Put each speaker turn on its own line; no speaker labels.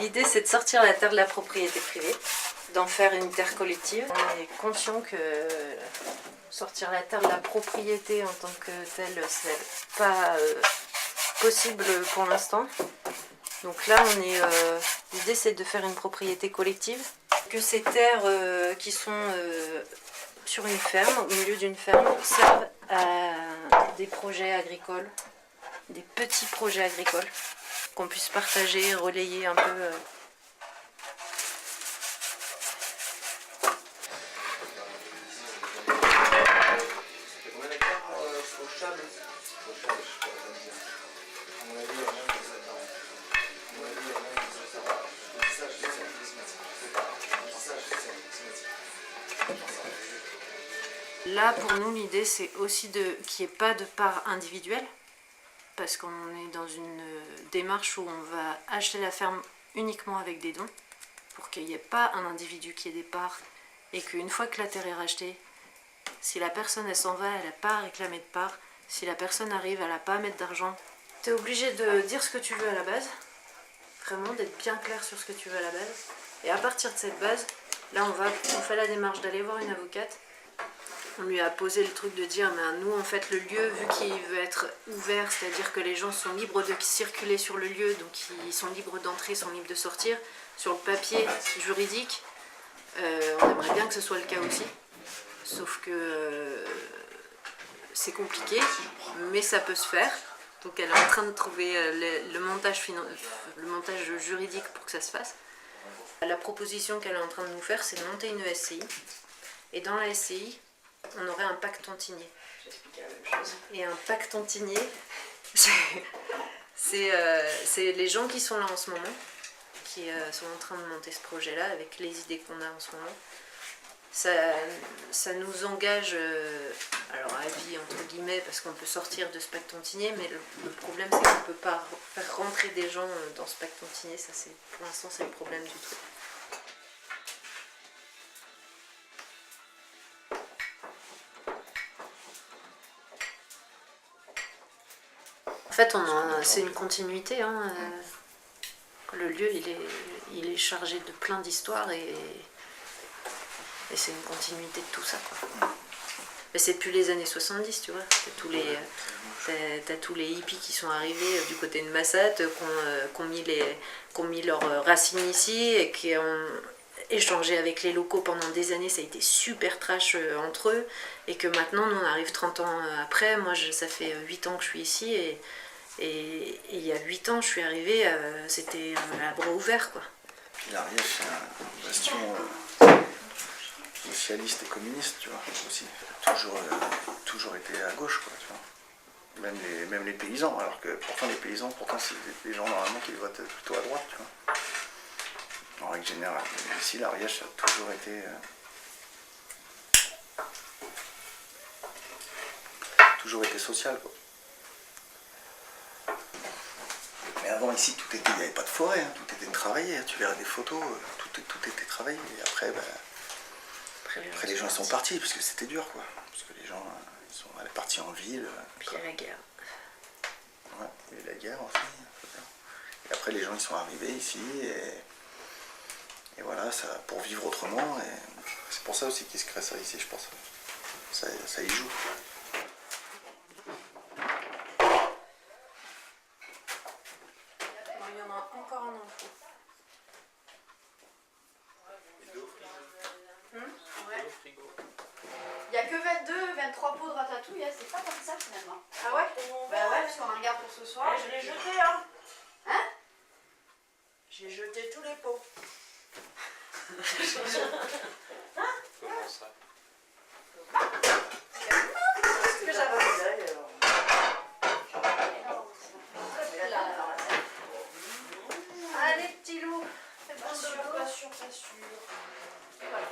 L'idée, c'est de sortir la terre de la propriété privée, d'en faire une terre collective. On est conscient que sortir la terre de la propriété en tant que telle, c'est pas possible pour l'instant. Donc là, l'idée, c'est de faire une propriété collective. Que ces terres qui sont sur une ferme, au milieu d'une ferme, servent à des projets agricoles, des petits projets agricoles, qu'on puisse partager, relayer un peu. Là, pour nous, l'idée, c'est aussi qu'il n'y ait pas de part individuelle, parce qu'on est dans une démarche où on va acheter la ferme uniquement avec des dons, pour qu'il n'y ait pas un individu qui ait des parts, et qu'une fois que la terre est rachetée, si la personne elle s'en va, elle n'a pas à réclamer de part. Si la personne arrive, elle n'a pas à mettre d'argent. Tu es obligé de dire ce que tu veux à la base, vraiment d'être bien clair sur ce que tu veux à la base. Et à partir de cette base, là on fait la démarche d'aller voir une avocate. On lui a posé le truc de dire, mais nous en fait le lieu, vu qu'il veut être ouvert, c'est-à-dire que les gens sont libres de circuler sur le lieu, donc ils sont libres d'entrer, sont libres de sortir. Sur le papier juridique, on aimerait bien que ce soit le cas aussi. Sauf que c'est compliqué, mais ça peut se faire. Donc elle est en train de trouver le montage juridique pour que ça se fasse. La proposition qu'elle est en train de nous faire, c'est de monter une SCI. Et dans la SCI, on aurait un pacte tantinier. Et un pacte tantinier, c'est les gens qui sont là en ce moment, qui sont en train de monter ce projet-là avec les idées qu'on a en ce moment. Ça nous engage, alors à vie entre guillemets, parce qu'on peut sortir de ce pacte tantinier, mais le problème c'est qu'on ne peut pas faire rentrer des gens dans ce pacte tantinier, ça pour l'instant c'est le problème du truc. En fait, c'est une continuité. Hein. Le lieu, il est chargé de plein d'histoires et c'est une continuité de tout ça. Quoi. Mais c'est plus les années 70, tu vois. T'as tous les hippies qui sont arrivés du côté de Massat, qui ont mis leurs racines ici et qui ont échangé avec les locaux pendant des années. Ça a été super trash entre eux. Et que maintenant, nous, on arrive 30 ans après. Moi, ça fait 8 ans que je suis ici et il y a 8 ans, je suis arrivée, c'était à bras ouverts, quoi.
Puis l'Ariège, c'est un bastion socialiste et communiste, tu vois, aussi. Toujours été à gauche, quoi, tu vois. Même les paysans, alors que pourtant les paysans, c'est des gens normalement qui votent plutôt à droite, tu vois. En règle générale. Mais ici, l'Ariège, ça a toujours été social, quoi. Mais avant ici, il n'y avait pas de forêt, hein, tout était travaillé, tu verrais des photos, tout était travaillé. Et après les gens sont partis, parce que c'était dur, quoi. Parce que les gens ils sont partis en ville.
Puis il y a la guerre.
Ouais, il y a eu la guerre aussi. Et après les gens ils sont arrivés ici, et voilà, ça, pour vivre autrement. Et c'est pour ça aussi qu'ils se créent ça ici, je pense. Ça y joue.
Encore un enfant.
Il n'y a que 23 pots de ratatouille, c'est pas comme ça finalement.
Ah ouais?
Bah ouais, parce qu'on en regarde pour ce soir.
Je l'ai jeté, hein.
Hein?
J'ai jeté tous les pots.
Comment ça?
Est-ce que ça va vous aller alors?
Allez, petit loup.
Pas sûr.
Voilà.